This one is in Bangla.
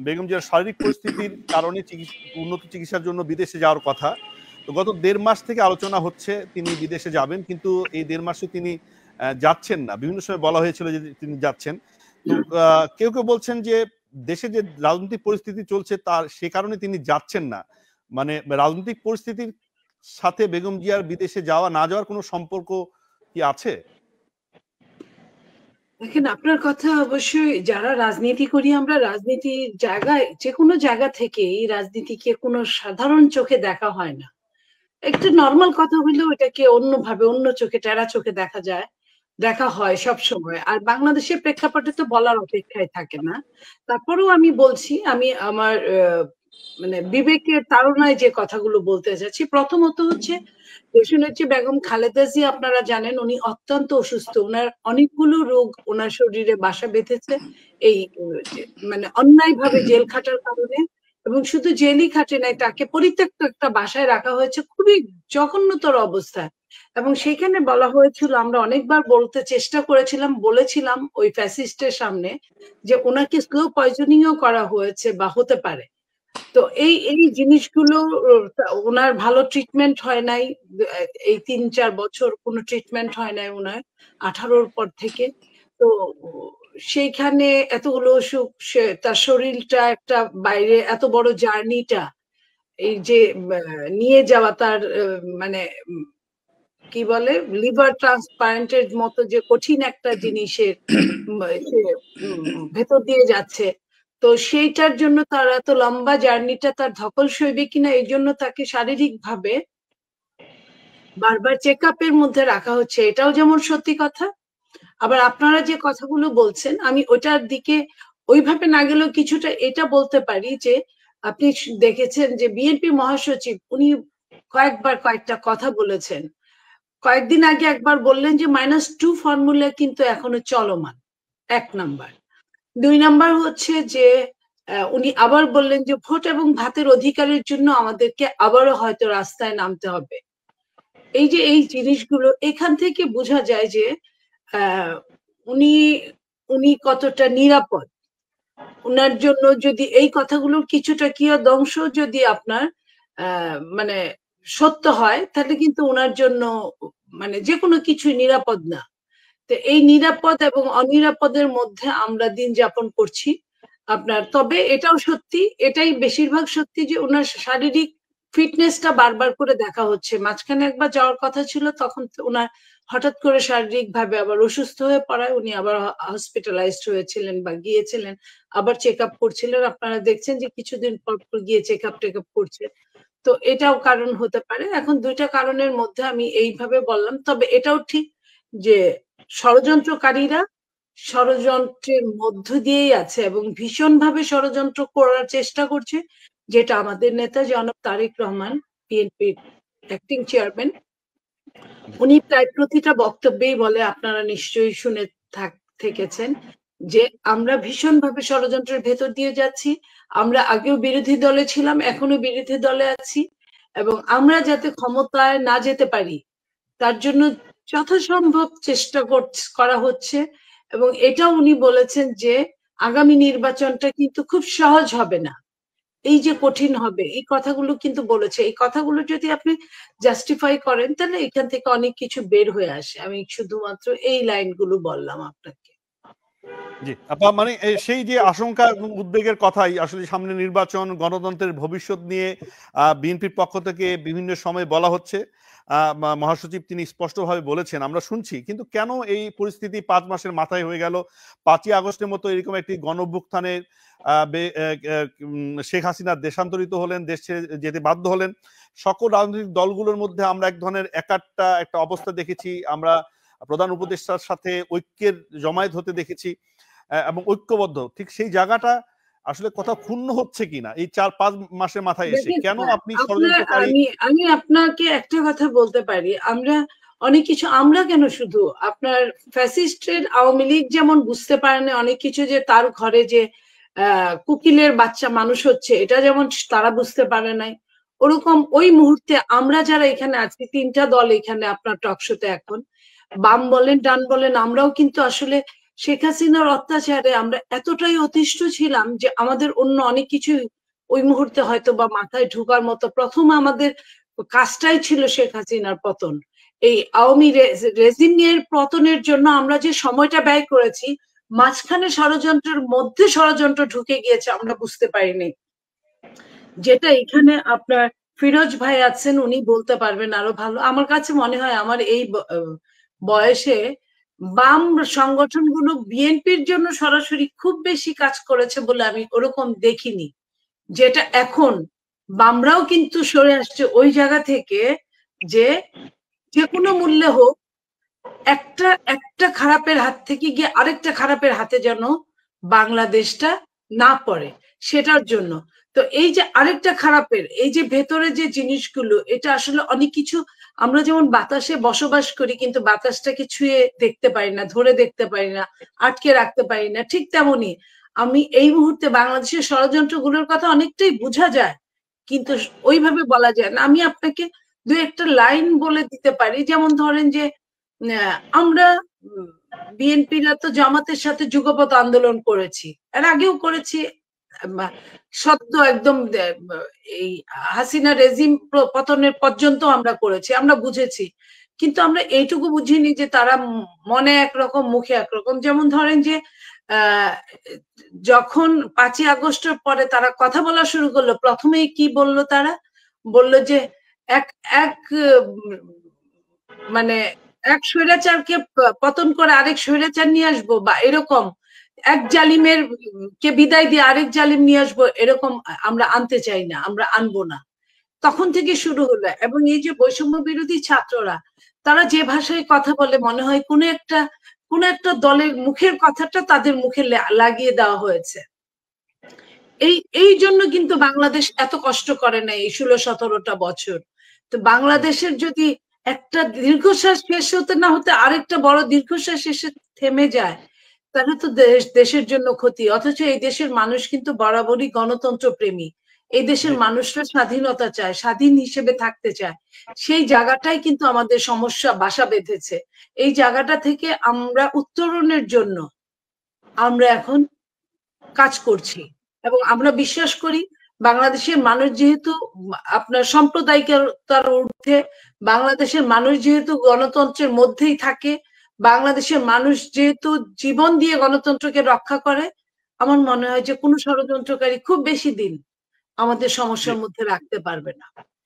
বেগম জিয়ার শারীরিক পরিস্থিতির কারণে উন্নত চিকিৎসার জন্য বিদেশে যাওয়ার কথা। তো গত ১.৫ মাস থেকে আলোচনা হচ্ছে তিনি বিদেশে যাবেন, কিন্তু এই ১.৫ মাসে তিনি যাচ্ছেন না। বিভিন্ন সময় বলা হয়েছিল যে তিনি যাচ্ছেন। তো কেউ কেউ বলছেন যে দেশে যে রাজনৈতিক পরিস্থিতি চলছে তার সে কারণে তিনি যাচ্ছেন না। মানে রাজনৈতিক পরিস্থিতির সাথে বেগম জিয়ার বিদেশে যাওয়া না যাওয়ার কোনো সম্পর্ক কি আছে? দেখেন, আপনার কথা অবশ্যই, যারা রাজনীতি করি আমরা, রাজনীতির জায়গায় যে কোনো জায়গা থেকে এই রাজনীতিকে কোনো সাধারণ চোখে দেখা হয় না। একটু নর্মাল কথা হইলেও এটাকে অন্যভাবে, অন্য চোখে, টেরা চোখে দেখা হয় সব সময়। আর বাংলাদেশের প্রেক্ষাপটে তো বলার অপেক্ষায় থাকে না। তারপরেও আমি বলছি, আমি আমার মানে বিবেকের তাড়নায় যে কথাগুলো বলতে চাচ্ছি। প্রথমত হচ্ছে দেশনেত্রী বেগম খালেদা জিয়া, আপনারা জানেন উনি অত্যন্ত অসুস্থ, ওনার অনেকগুলো রোগ ওনার শরীরে বাসা বেঁধেছে এই মানে অন্যায়ভাবে জেল খাটার কারণে। এবং শুধু জেলই খাটে নাই, তাকে পরিত্যক্ত একটা বাসায় রাখা হয়েছে খুবই জঘন্যতর অবস্থায়। এবং সেখানে বলা হয়েছিল, আমরা অনেকবার বলতে চেষ্টা করেছিলাম, বলেছিলাম ওই ফ্যাসিস্টের সামনে যে ওনাকে স্লো পয়জনিংও করা হয়েছে বা হতে পারে। তো এই জিনিসগুলো, ওনার ভালো ট্রিটমেন্ট হয় নাই, এই ৩-৪ বছর কোনো ট্রিটমেন্ট হয় নাই ওনার 18-র পর থেকে। তো সেইখানে এতগুলো অসুখ, তার শরীরটা একটা বাইরে, এত বড় জার্নিটা, এই যে নিয়ে যাওয়া তার মানে কি বলে লিভার ট্রান্সপ্লান্টের মতো যে কঠিন একটা জিনিসের ভেতর দিয়ে যাচ্ছে, তো সেইটার জন্য তার এত লম্বা জার্নিটা তার ধকল সইবে কিনা, এই জন্য তাকে শারীরিক ভাবে বারবার চেক আপের মধ্যে রাখা হচ্ছে, এটাও যেমন সত্যি কথা। আবার আপনারা যে কথাগুলো বলছেন, আমি ওটার দিকে ওইভাবে না গেলেও কিছুটা এটা বলতে পারি যে আপনি দেখেছেন যে বিএনপি মহাসচিব উনি কয়েকবার কয়েকটা কথা বলেছেন। কয়েকদিন আগে একবার বললেন যে -2 ফর্মুলা কিন্তু এখনো চলমান, 1 নাম্বার। 2 নাম্বার হচ্ছে যে উনি আবার বললেন যে ভোট এবং ভাতের অধিকারের জন্য আমাদেরকে আবারও হয়তো রাস্তায় নামতে হবে। এই যে এই জিনিসগুলো, এখান থেকে বোঝা যায় যে উনি উনি কতটা নিরাপদ। উনার জন্য যদি এই কথাগুলোর কিছুটা কিয়দংশ যদি আপনার মানে সত্য হয়, তাহলে কিন্তু ওনার জন্য মানে যে কোনো কিছুই নিরাপদ না। তো এই নিরাপদ এবং অনিরাপদের মধ্যে আমরা দিন যাপন করছি আপনার। তবে এটাও সত্যি, এটাই বেশিরভাগ সত্যি যে ওনার শারীরিক ফিটনেসটা বারবার করে দেখা হচ্ছে। মাঝখানে একবার যাওয়ার কথা ছিল, তখন ওনার হঠাৎ করে শারীরিক ভাবে আবার অসুস্থ হয়ে পড়ায় উনি আবার হসপিটালাইজড হয়েছিলেন বা গিয়েছিলেন, আবার চেক আপ করছিলেন। আপনারা দেখছেন যে কিছুদিন পর পর গিয়ে চেক আপ করছে। তো এটাও কারণ হতে পারে। এখন 2টা কারণের মধ্যে আমি এইভাবে বললাম। তবে এটাও ঠিক যে ষড়যন্ত্রকারীরা ষড়যন্ত্রের মধ্য দিয়েই আছে এবং ভীষণভাবে ষড়যন্ত্র করার চেষ্টা করছে, যেটা আমাদের নেতা জনাব তারেক রহমান, বিএনপির অ্যাক্টিং চেয়ারম্যান, উনি প্রায় প্রতিটা বক্তব্যেই বলে, আপনারা নিশ্চয়ই শুনে থেকেছেন যে আমরা ভীষণভাবে ষড়যন্ত্রের ভেতর দিয়ে যাচ্ছি। আমরা আগেও বিরোধী দলে ছিলাম, এখনো বিরোধী দলে আছি, এবং আমরা যাতে ক্ষমতায় না যেতে পারি তার জন্য যথাসম্ভব চেষ্টা করা হচ্ছে। এবং এটাও উনি বলেছেন যে আগামী নির্বাচনটা কিন্তু খুব সহজ হবে না, এই যে কঠিন হবে, এই কথাগুলো কিন্তু বলেছে। এই কথাগুলো যদি আপনি জাস্টিফাই করেন, তাহলে এখান থেকে অনেক কিছু বের হয়ে আসে। আমি শুধুমাত্র এই লাইনগুলো বললাম আপনাকে। জি, আপা, মানে সেই যে আশঙ্কা এবং উদ্বেগের কথাই আসলে সামনে নির্বাচন, গণতন্ত্রের ভবিষ্যৎ নিয়ে বিএনপির পক্ষ থেকে বিভিন্ন সময় বলা হচ্ছে। মহাসচিব তিনি স্পষ্টভাবে বলেছেন, আমরা শুনছি। কিন্তু কেন এই পরিস্থিতি 5 মাসের মাথায় হয়ে গেল? 5ই আগস্টের মতো এরকম একটি গণঅভ্যুত্থানের শেখ হাসিনা দেশান্তরিত হলেন, দেশ ছেড়ে যেতে বাধ্য হলেন। সকল রাজনৈতিক দলগুলোর মধ্যে আমরা এক ধরনের একাট্টা একটা অবস্থা দেখেছি। আমরা প্রধান উপদেষ্টার সাথে ঐক্যের জমায়েত হতে দেখেছি এবং ঐক্যবদ্ধ। ঠিক সেই জায়গাটা আসলে কোথাও ক্ষুণ্ণ হচ্ছে কিনা এই 4-5 মাসের মাথায় এসে? কেন আপনি ষড়যন্ত্রকারী? আমি আপনাকে একটা কথা বলতে পারি, আমরা অনেক কিছু, আমরা কেন, শুধু আপনার ফ্যাসিস্টের আওয়ামী লীগ যেমন বুঝতে পারে না অনেক কিছু, যে তার ঘরে যে কুকিলের বাচ্চা মানুষ হচ্ছে, এটা যেমন তারা বুঝতে পারে নাই, ওরকম ওই মুহূর্তে আমরা যারা এখানে আছি, 3টা দল এখানে আপনার টকশোতে এখন, বাম বলেন ডান বলেন, আমরাও কিন্তু আসলে শেখ হাসিনার অত্যাচারে আমরা এতটাই অতিষ্ঠ ছিলাম যে আমাদের অন্য অনেক কিছু ওই মুহূর্তে হয়তো বা মাথায় ঢোকার মতো, প্রথম আমাদের কাজটাই ছিল শেখ হাসিনার পতন। এই আওয়ামী রেজিমের পতনের জন্য আমরা যে সময়টা ব্যয় করেছি, মাঝখানে ষড়যন্ত্রের মধ্যে ষড়যন্ত্র ঢুকে গিয়েছে আমরা বুঝতে পারিনি। যেটা এখানে আপনার ফিরোজ ভাই আছেন, উনি বলতে পারবেন আরো ভালো। আমার কাছে মনে হয় আমার এই বয়সে বাম সংগঠনগুলো বিএনপির জন্য সরাসরি খুব বেশি কাজ করেছে বলে আমি ওরকম দেখিনি। যেটা এখন বামরাও কিন্তু সরে আসছে ওই জায়গা থেকে যে যে কোনো মূল্যে হোক একটা একটা খারাপের হাত থেকে গিয়ে আরেকটা খারাপের হাতে যেন বাংলাদেশটা না পড়ে, সেটার জন্য। তো এই যে আরেকটা খারাপের এই যে ভেতরে যে জিনিসগুলো, এটা আসলে অনেক কিছু আমরা যেমন বাতাসে বসবাস করি কিন্তু বাতাসটাকে ছুঁয়ে দেখতে পারি না, ধরে দেখতে পারি না, আটকে রাখতে পারি না, ঠিক তেমনই আমি এই মুহূর্তে বাংলাদেশের ষড়যন্ত্রগুলোর কথা অনেকটাই বোঝা যায় কিন্তু ওইভাবে বলা যায় না। আমি আপনাকে দু একটা লাইন বলে দিতে পারি, যেমন ধরেন যে আমরা বিএনপিরা তো জামাতের সাথে যুগপৎ আন্দোলন করেছি, এর আগেও করেছি, সদ্য একদম এই হাসিনা রেজিম পতনের পর্যন্ত আমরা করেছি, আমরা বুঝেছি। কিন্তু আমরা এইটুকু বুঝিনি যে তারা মনে একরকম মুখে একরকম। যেমন ধরেন যে যখন 5ই আগস্টের পরে তারা কথা বলা শুরু করলো, প্রথমেই কি বললো, তারা বললো যে এক এক মানে এক স্বৈরাচারকে পতন করে আরেক স্বৈরাচার নিয়ে আসবো, বা এরকম এক জালিমের কে বিদায় দিয়ে আরেক জালিম নিয়ে আসবো, এরকম আমরা আনতে চাই না, আমরা আনবো না। তখন থেকে শুরু হলো। এবং এই যে বৈষম্য বিরোধী ছাত্ররা, তারা যে ভাষায় কথা বলে মনে হয় কোন একটা দলের মুখের কথাটা তাদের মুখে লাগিয়ে দেওয়া হয়েছে। এই জন্য কিন্তু বাংলাদেশ এত কষ্ট করে না এই 16-17টা বছর। তো বাংলাদেশের যদি একটা দীর্ঘশ্বাস শেষ হতে না হতে আরেকটা বড় দীর্ঘশ্বাস এসে থেমে যায়, তাহলে তো দেশের জন্য ক্ষতি। অথচ এই দেশের মানুষ কিন্তু বরাবরই গণতন্ত্র প্রেমী, এই দেশের মানুষরা স্বাধীনতা চায়, স্বাধীন হিসেবে থাকতে চায়। সেই জায়গাটাই কিন্তু আমাদের সমস্যা বাসা বেঁধেছে। এই জায়গাটা থেকে আমরা উত্তরণের জন্য আমরা এখন কাজ করছি। এবং আমরা বিশ্বাস করি বাংলাদেশের মানুষ যেহেতু আপনার সাম্প্রদায়িকতার ঊর্ধ্বে, বাংলাদেশের মানুষ যেহেতু গণতন্ত্রের মধ্যেই থাকে, বাংলাদেশের মানুষ যেহেতু জীবন দিয়ে গণতন্ত্রকে রক্ষা করে, আমার মনে হয় যে কোনো ষড়যন্ত্রকারী খুব বেশি দিন আমাদের সমস্যার মধ্যে রাখতে পারবে না।